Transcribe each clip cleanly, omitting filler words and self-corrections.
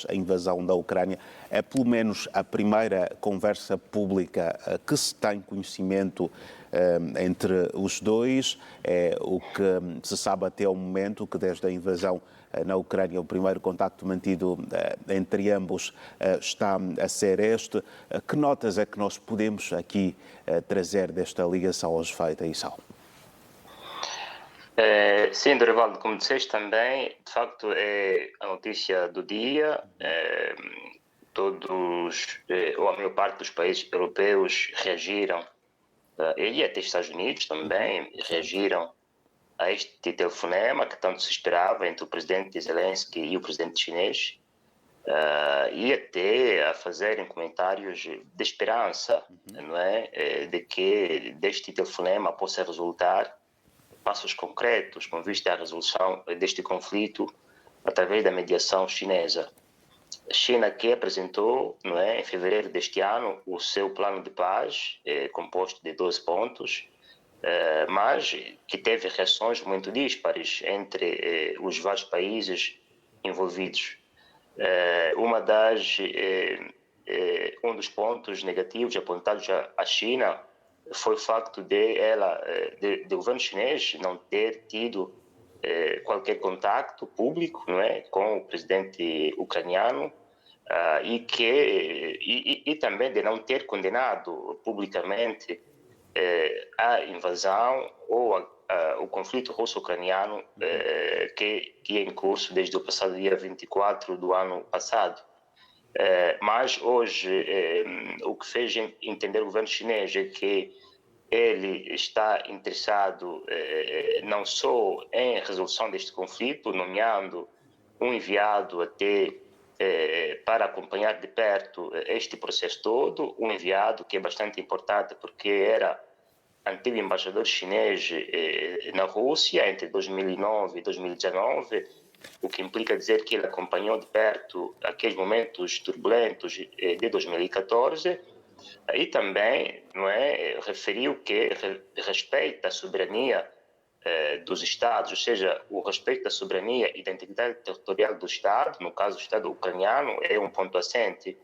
a invasão da Ucrânia. É pelo menos a primeira conversa pública que se tem conhecimento entre os dois. É o que se sabe até o momento, que desde a invasão na Ucrânia o primeiro contacto mantido entre ambos está a ser este. Que notas é que nós podemos aqui trazer desta ligação hoje feita, Issao? Sim, Dorivaldo, como disseste também, de facto é a notícia do dia. Todos, ou a maior parte dos países europeus reagiram, e até Estados Unidos também reagiram a este telefonema que tanto se esperava entre o presidente Zelensky e o presidente chinês, e até a fazerem comentários de esperança, não é? De que deste telefonema possa resultar passos concretos com vista à resolução deste conflito através da mediação chinesa. A China que apresentou, não é, em fevereiro deste ano, o seu plano de paz, composto de 12 pontos, mas que teve reações muito díspares entre os vários países envolvidos. Um dos pontos negativos apontados à China foi o facto de o governo chinês não ter tido qualquer contato público, não é, com o presidente ucraniano, e também de não ter condenado publicamente a invasão ou o conflito russo-ucraniano que é em curso desde o passado dia 24 do ano passado. Mas hoje o que fez entender o governo chinês é que ele está interessado não só em resolução deste conflito, nomeando um enviado até para acompanhar de perto este processo todo, um enviado que é bastante importante porque era antigo embaixador chinês na Rússia entre 2009 e 2019, o que implica dizer que ele acompanhou de perto aqueles momentos turbulentos de 2014, e também, não é, referiu que respeita a soberania dos Estados, ou seja, o respeito à soberania e da integridade territorial do Estado, no caso do Estado ucraniano, é um ponto assente.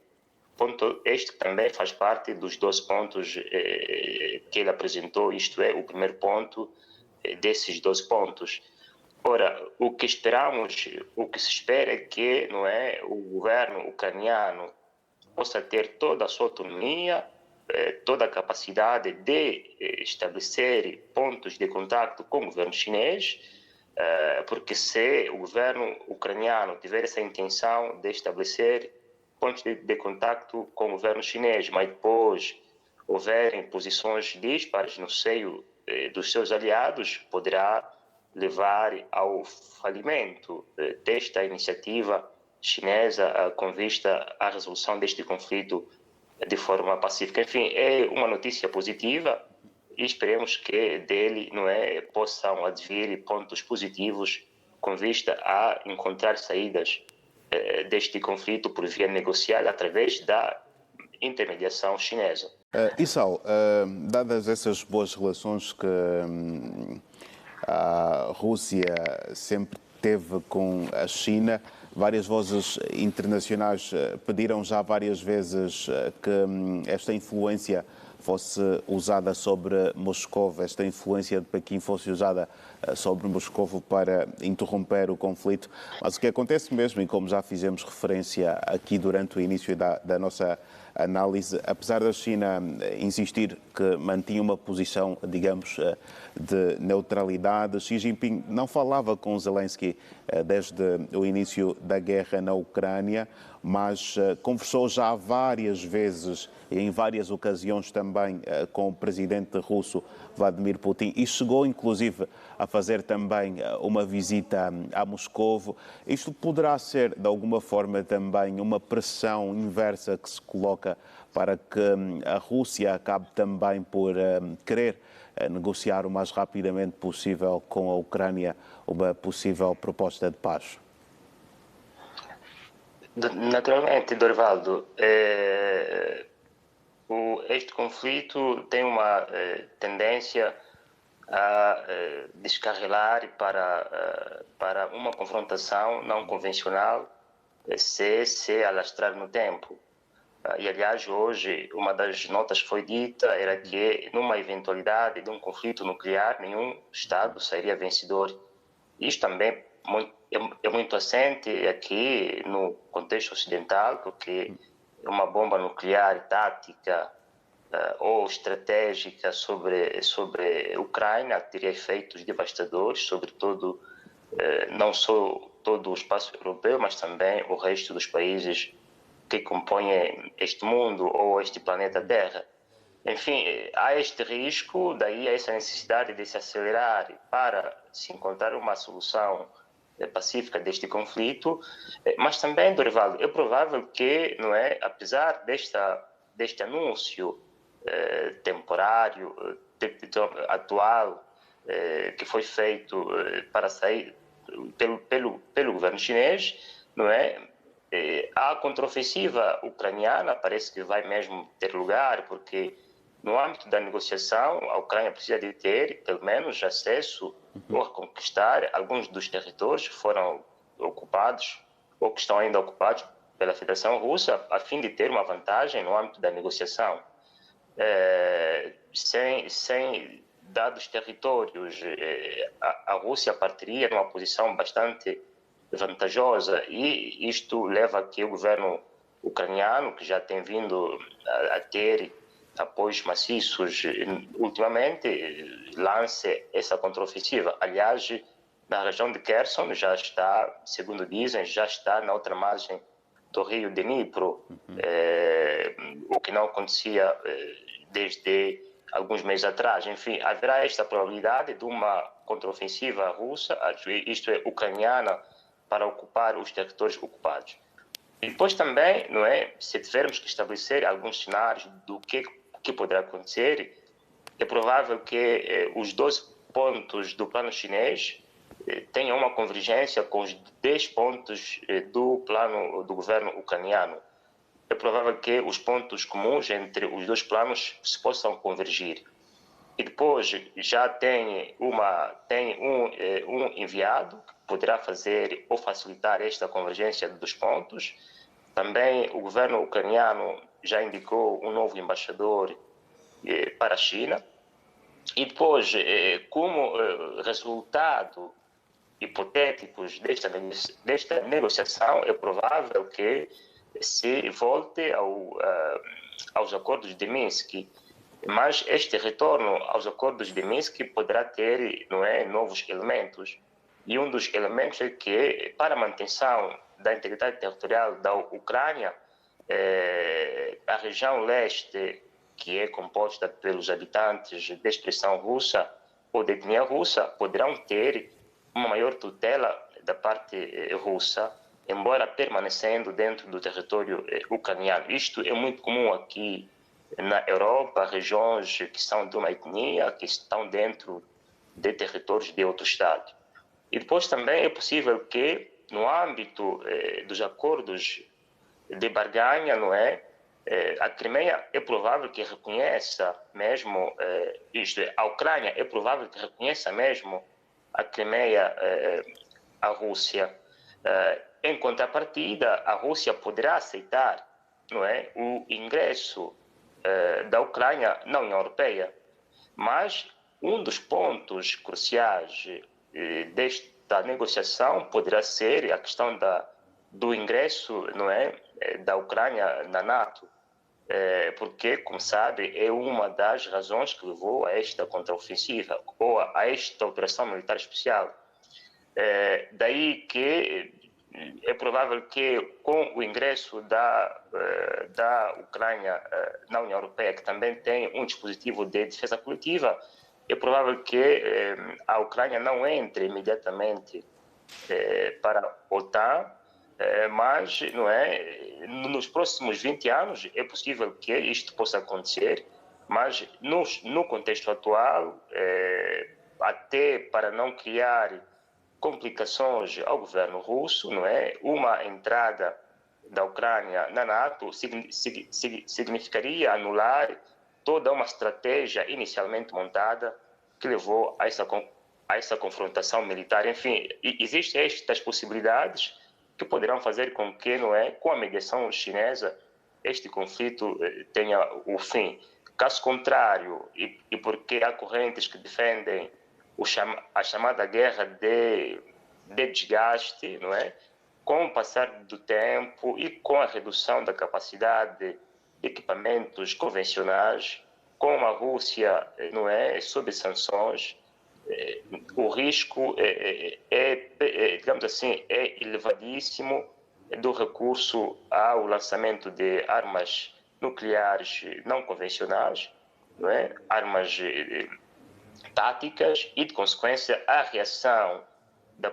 Ponto este também faz parte dos 12 pontos que ele apresentou, isto é, o primeiro ponto desses 12 pontos. Ora, o que esperamos, o que se espera é que, não é, o governo ucraniano possa ter toda a sua autonomia, toda a capacidade de estabelecer pontos de contato com o governo chinês, porque se o governo ucraniano tiver essa intenção de estabelecer pontos de contato com o governo chinês, mas depois houverem posições díspares no seio dos seus aliados, poderá levar ao falimento desta iniciativa chinesa com vista à resolução deste conflito de forma pacífica. Enfim, é uma notícia positiva e esperemos que dele, não é, possam advir pontos positivos com vista a encontrar saídas deste conflito por via negocial através da intermediação chinesa. Issao, dadas essas boas relações que a Rússia sempre teve com a China, várias vozes internacionais pediram já várias vezes que esta influência fosse usada sobre Moscou, esta influência de Pequim fosse usada sobre Moscou para interromper o conflito. Mas o que acontece mesmo, e como já fizemos referência aqui durante o início da nossa análise, apesar da China insistir que mantinha uma posição, digamos, de neutralidade, Xi Jinping não falava com Zelensky desde o início da guerra na Ucrânia, mas conversou já várias vezes e em várias ocasiões também com o presidente russo Vladimir Putin e chegou inclusive a fazer também uma visita a Moscovo. Isto poderá ser de alguma forma também uma pressão inversa que se coloca para que a Rússia acabe também por querer negociar o mais rapidamente possível com a Ucrânia uma possível proposta de paz? Naturalmente, Dorivaldo, este conflito tem uma tendência a descarrilar para uma confrontação não convencional se alastrar no tempo. E, aliás, hoje, uma das notas foi dita era que, numa eventualidade de um conflito nuclear, nenhum Estado sairia vencedor. Isto também é muito assente aqui no contexto ocidental, porque uma bomba nuclear tática ou estratégica sobre a Ucrânia teria efeitos devastadores, sobretudo não só todo o espaço europeu, mas também o resto dos países que compõem este mundo ou este planeta Terra. Enfim, há este risco, daí essa necessidade de se acelerar para se encontrar uma solução pacífica deste conflito, mas também, Dorival, é provável que, não é, apesar deste anúncio temporário, atual, que foi feito para sair pelo governo chinês, não é? A contraofensiva ucraniana parece que vai mesmo ter lugar, porque no âmbito da negociação, a Ucrânia precisa de ter, pelo menos, acesso ou a conquistar alguns dos territórios que foram ocupados ou que estão ainda ocupados pela Federação Russa, a fim de ter uma vantagem no âmbito da negociação. Sem dados territórios, a Rússia partiria numa posição bastante vantajosa, e isto leva a que o governo ucraniano, que já tem vindo a ter apoios maciços ultimamente, lance essa contraofensiva. Aliás, na região de Kherson já está, segundo dizem, já está na outra margem do rio Dnipro, o que não acontecia desde alguns meses atrás. Enfim, haverá esta probabilidade de uma contraofensiva russa, isto é, ucraniana, para ocupar os territórios ocupados. E depois também, não é, se tivermos que estabelecer alguns cenários do que poderá acontecer, é provável que os 12 pontos do plano chinês tenham uma convergência com os 10 pontos do plano do governo ucraniano. É provável que os pontos comuns entre os dois planos se possam convergir. E depois já tem um enviado que poderá fazer ou facilitar esta convergência dos pontos. Também o governo ucraniano já indicou um novo embaixador para a China. E depois, como resultado hipotéticos desta negociação, é provável que se volte aos acordos de Minsk. Mas este retorno aos acordos de Minsk poderá ter, não é, novos elementos. E um dos elementos é que, para a manutenção da integridade territorial da Ucrânia, a região leste, que é composta pelos habitantes de expressão russa ou de etnia russa, poderão ter uma maior tutela da parte russa, embora permanecendo dentro do território ucraniano. Isto é muito comum aqui na Europa, regiões que são de uma etnia, que estão dentro de territórios de outro Estado. E depois também é possível que, no âmbito dos acordos de barganha, não é, a Crimeia é provável que reconheça mesmo, isto é, a Ucrânia é provável que reconheça mesmo a Crimeia à Rússia. Em contrapartida, a Rússia poderá aceitar, não é, o ingresso da Ucrânia na União Europeia. Mas um dos pontos cruciais desta negociação poderá ser a questão do ingresso, não é, da Ucrânia na NATO, porque, como sabe, é uma das razões que levou a esta contraofensiva ou a esta operação militar especial. Daí que é provável que, com o ingresso da Ucrânia na União Europeia, que também tem um dispositivo de defesa coletiva, é provável que a Ucrânia não entre imediatamente para a OTAN, mas, não é, nos próximos 20 anos é possível que isto possa acontecer, mas no contexto atual, até para não criar complicações ao governo russo, não é? Uma entrada da Ucrânia na NATO significaria anular toda uma estratégia inicialmente montada que levou a essa confrontação militar. Enfim, existem estas possibilidades que poderão fazer com que, não é, com a mediação chinesa, este conflito tenha o fim. Caso contrário, e porque há correntes que defendem a chamada guerra de desgaste, não é? Com o passar do tempo e com a redução da capacidade de equipamentos convencionais, com a Rússia, não é, sob sanções, o risco digamos assim, é elevadíssimo do recurso ao lançamento de armas nucleares não convencionais, não é? Armas táticas e, de consequência, a reação do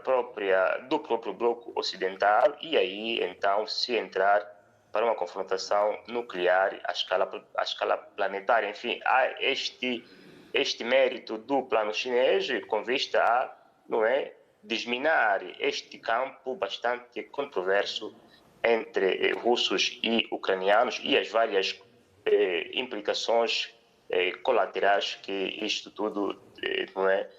próprio bloco ocidental e aí, então, se entrar para uma confrontação nuclear à escala planetária. Enfim, há este mérito do plano chinês com vista a, não é, desminar este campo bastante controverso entre russos e ucranianos e as várias implicações colaterais que isto tudo não é,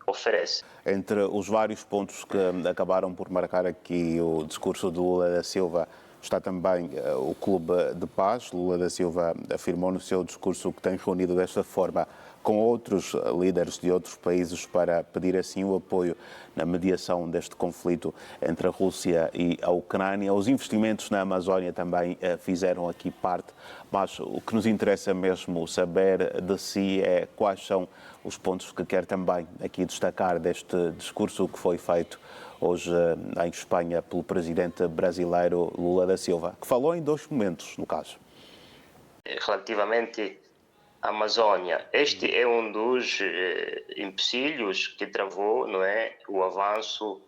oferece. Entre os vários pontos que acabaram por marcar aqui o discurso do Lula da Silva, está também o Clube de Paz. Lula da Silva afirmou no seu discurso que tem reunido desta forma com outros líderes de outros países para pedir assim o apoio na mediação deste conflito entre a Rússia e a Ucrânia. Os investimentos na Amazónia também fizeram aqui parte, mas o que nos interessa mesmo saber de si é quais são os pontos que quer também aqui destacar deste discurso que foi feito hoje em Espanha pelo presidente brasileiro Lula da Silva, que falou em dois momentos, no caso. Relativamente à Amazónia, este é um dos empecilhos que travou, não é, o avanço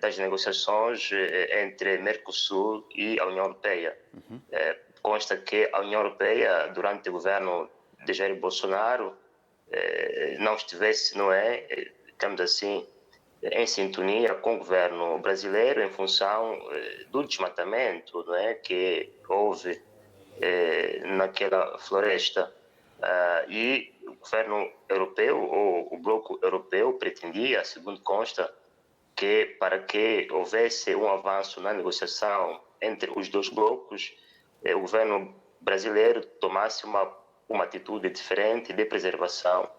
das negociações entre Mercosul e a União Europeia. Consta que a União Europeia, durante o governo de Jair Bolsonaro, não estivesse, não é, digamos assim, em sintonia com o governo brasileiro em função do desmatamento, não é, que houve naquela floresta. E o governo europeu, ou o bloco europeu, pretendia, segundo consta, que para que houvesse um avanço na negociação entre os dois blocos, o governo brasileiro tomasse uma atitude diferente de preservação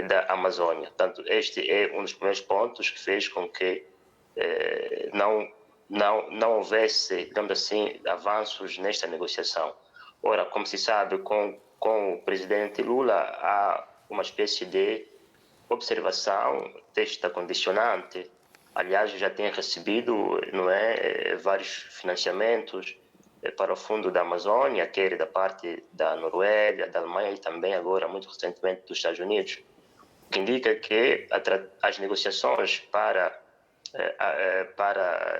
da Amazônia. Portanto, este é um dos primeiros pontos que fez com que não houvesse, digamos assim, avanços nesta negociação. Ora, como se sabe, com o presidente Lula há uma espécie de observação desta condicionante. Aliás, já tem recebido, não é, vários financiamentos para o Fundo da Amazônia, quer da parte da Noruega, da Alemanha e também agora, muito recentemente, dos Estados Unidos, o que indica que as negociações para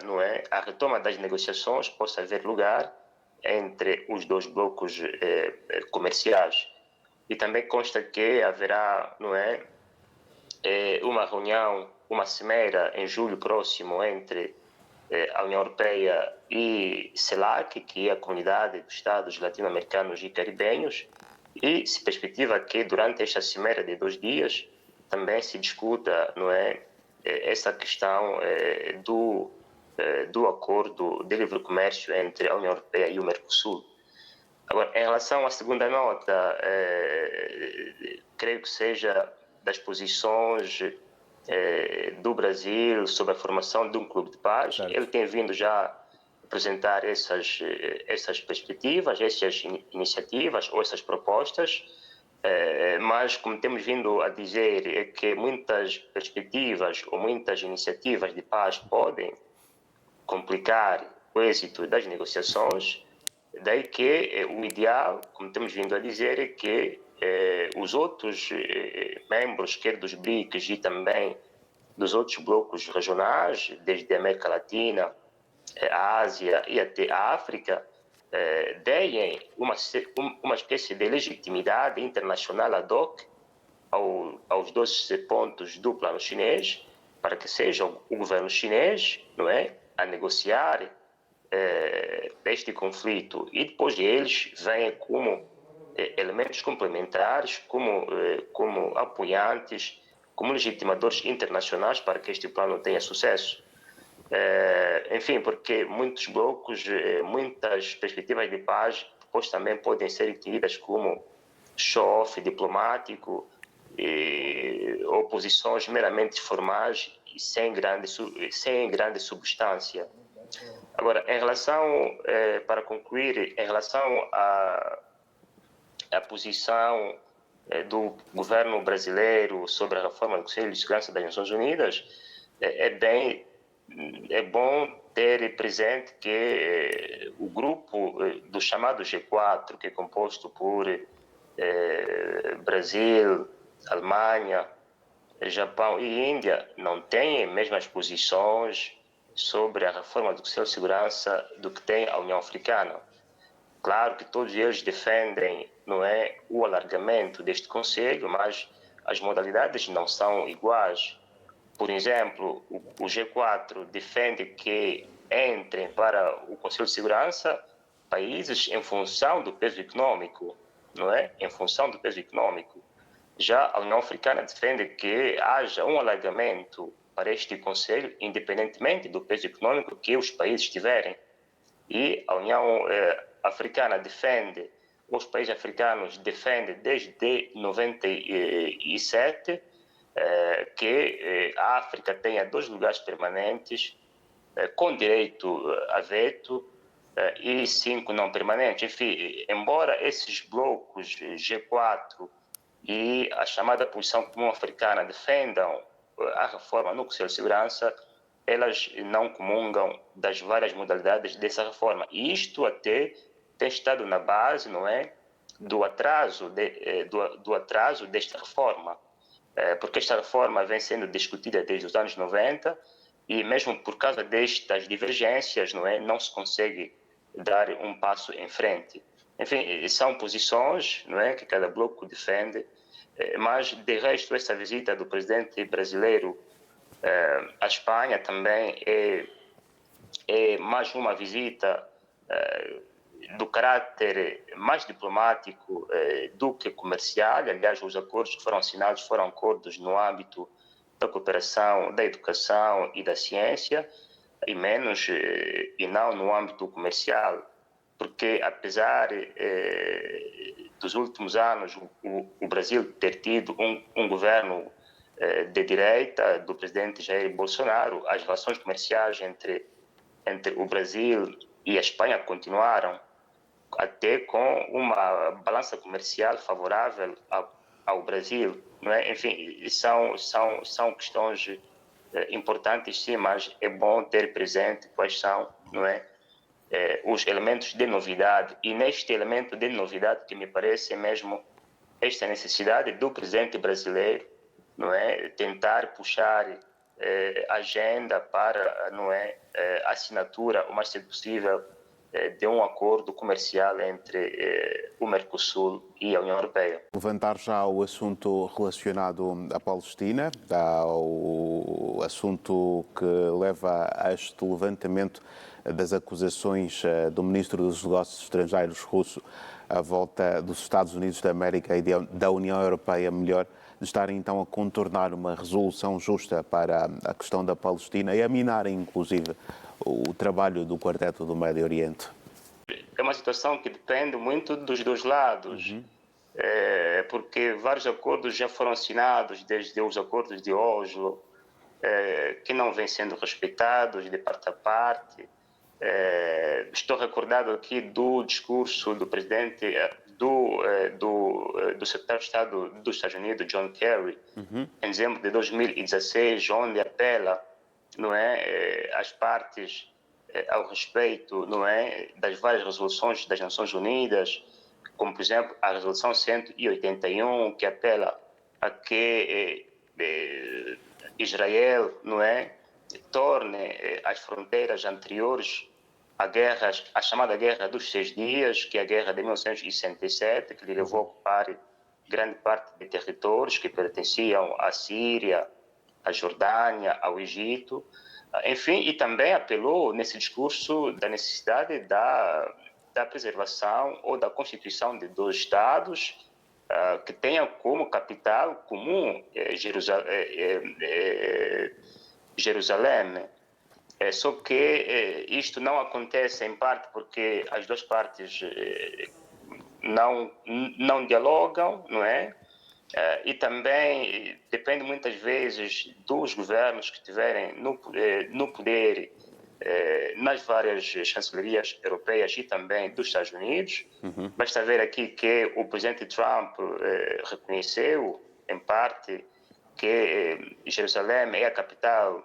não é, a retoma das negociações possa haver lugar entre os dois blocos comerciais. E também consta que haverá, não é, uma reunião, uma cimeira em julho próximo entre a União Europeia e CELAC, que é a Comunidade dos Estados Latino-Americanos e Caribenhos, e se perspectiva que durante esta cimeira de 2 dias também se discuta, não é, essa questão do acordo de livre comércio entre a União Europeia e o Mercosul. Agora, em relação à segunda nota, creio que seja das posições do Brasil sobre a formação de um clube de paz. Certo. Ele tem vindo já apresentar essas perspectivas, essas iniciativas ou essas propostas, mas como temos vindo a dizer é que muitas perspectivas ou muitas iniciativas de paz podem complicar o êxito das negociações, daí que o ideal, como temos vindo a dizer, é que os outros membros, quer dos BRICS e também dos outros blocos regionais, desde a América Latina, a Ásia e até a África, deem uma espécie de legitimidade internacional ad hoc aos 12 pontos do plano chinês, para que seja o governo chinês, não é, a negociar este conflito e depois eles vêm como elementos complementares, como apoiantes, como legitimadores internacionais para que este plano tenha sucesso. Enfim, porque muitos blocos, muitas perspectivas de paz, depois também podem ser entendidas como show-off diplomático, ou posições meramente formais e sem grande substância. Agora, em relação, para concluir, em relação à posição do governo brasileiro sobre a reforma do Conselho de Segurança das Nações Unidas, é bom ter presente que o grupo do chamado G4, que é composto por Brasil, Alemanha, Japão e Índia, não têm as mesmas posições sobre a reforma do Conselho de Segurança do que tem a União Africana. Claro que todos eles defendem, não é, o alargamento deste Conselho, mas as modalidades não são iguais. Por exemplo, o G4 defende que entrem para o Conselho de Segurança países em função do peso econômico, não é? Em função do peso econômico. Já a União Africana defende que haja um alargamento para este Conselho, independentemente do peso econômico que os países tiverem. E a União Africana defende, os países africanos defendem desde 97 que a África tenha 2 lugares permanentes com direito a veto e 5 não permanentes. Enfim, embora esses blocos G4 e a chamada Posição Comum Africana defendam a reforma no Conselho de Segurança, elas não comungam das várias modalidades dessa reforma. E isto até tem estado na base, não é, do atraso desta reforma. Porque esta reforma vem sendo discutida desde os anos 90 e mesmo por causa destas divergências, não é, não se consegue dar um passo em frente. Enfim, são posições, não é, que cada bloco defende, mas de resto essa visita do presidente brasileiro à Espanha também é mais uma visita do caráter mais diplomático do que comercial. Aliás, os acordos que foram assinados foram acordos no âmbito da cooperação, da educação e da ciência, e não no âmbito comercial, porque apesar dos últimos anos o Brasil ter tido um governo de direita do presidente Jair Bolsonaro, as relações comerciais entre o Brasil e a Espanha continuaram até com uma balança comercial favorável ao Brasil, não é? Enfim, são questões importantes, sim, mas é bom ter presente quais são, não é, os elementos de novidade. E neste elemento de novidade que me parece mesmo esta necessidade do presidente brasileiro, não é, tentar puxar a agenda para, não é, a assinatura o mais cedo possível de um acordo comercial entre o Mercosul e a União Europeia. Levantar já o assunto relacionado à Palestina, o assunto que leva a este levantamento das acusações do Ministro dos Negócios Estrangeiros russo à volta dos Estados Unidos da América e da União Europeia, melhor, de estarem então a contornar uma resolução justa para a questão da Palestina e a minarem, inclusive, o trabalho do Quarteto do Médio Oriente? É uma situação que depende muito dos dois lados, porque vários acordos já foram assinados, desde os acordos de Oslo, que não vêm sendo respeitados de parte a parte. Estou recordado aqui do discurso do presidente do secretário de Estado dos Estados Unidos, John Kerry, em dezembro de 2016, onde apela, não é, às partes ao respeito, não é, das várias resoluções das Nações Unidas, como por exemplo a resolução 181, que apela a que Israel, não é, torne as fronteiras anteriores à chamada Guerra dos 6 Dias, que é a guerra de 1967, que lhe levou a ocupar grande parte de territórios que pertenciam à Síria, à Jordânia, ao Egito. Enfim, e também apelou nesse discurso da necessidade da preservação ou da constituição de 2 Estados que tenham como capital comum Jerusalém. Só que isto não acontece em parte porque as duas partes não dialogam, não é? E também depende muitas vezes dos governos que estiverem no poder nas várias chancelarias europeias e também dos Estados Unidos. Basta ver aqui que o presidente Trump reconheceu, em parte, que Jerusalém é a capital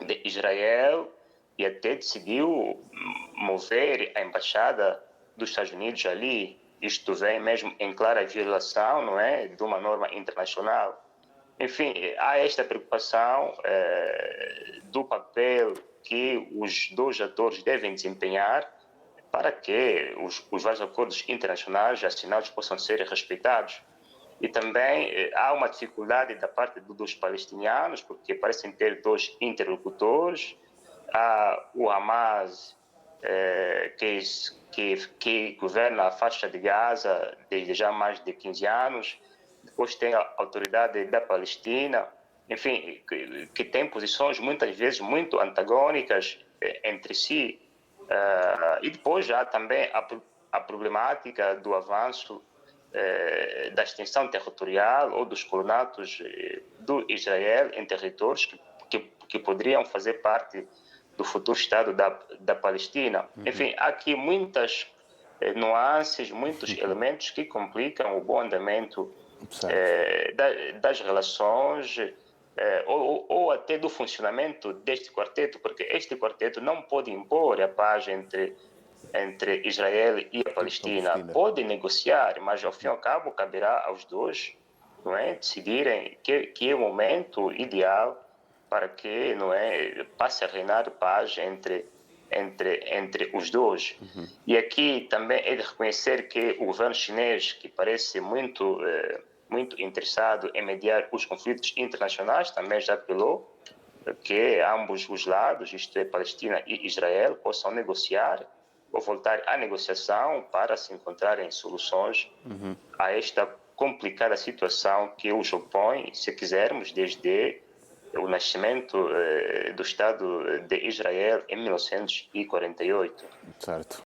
de Israel e até decidiu mover a embaixada dos Estados Unidos ali. Isto vem mesmo em clara violação, não é, de uma norma internacional. Enfim, há esta preocupação do papel que os dois atores devem desempenhar para que os vários acordos internacionais assinados possam ser respeitados. E também há uma dificuldade da parte dos palestinianos, porque parecem ter dois interlocutores. Há o Hamas, que governa a faixa de Gaza desde já mais de 15 anos. Depois tem a autoridade da Palestina, enfim, que tem posições muitas vezes muito antagônicas entre si. E depois há também a problemática do avanço da extensão territorial ou dos colonatos do Israel em territórios que poderiam fazer parte do futuro Estado da Palestina. Enfim, há aqui muitas nuances, muitos elementos que complicam o bom andamento das relações ou até do funcionamento deste quarteto, porque este quarteto não pode impor a paz entre Israel e a Palestina. Pode negociar, mas ao fim e ao cabo caberá aos dois, não é, decidirem que é o momento ideal para que, não é, passe a reinar paz entre os dois. E aqui também é de reconhecer que o governo chinês, que parece muito interessado em mediar os conflitos internacionais, também já apelou que ambos os lados, isto é, Palestina e Israel, possam negociar ou voltar à negociação para se encontrarem soluções a esta complicada situação que os opõe, se quisermos, desde o nascimento do Estado de Israel em 1948. Certo.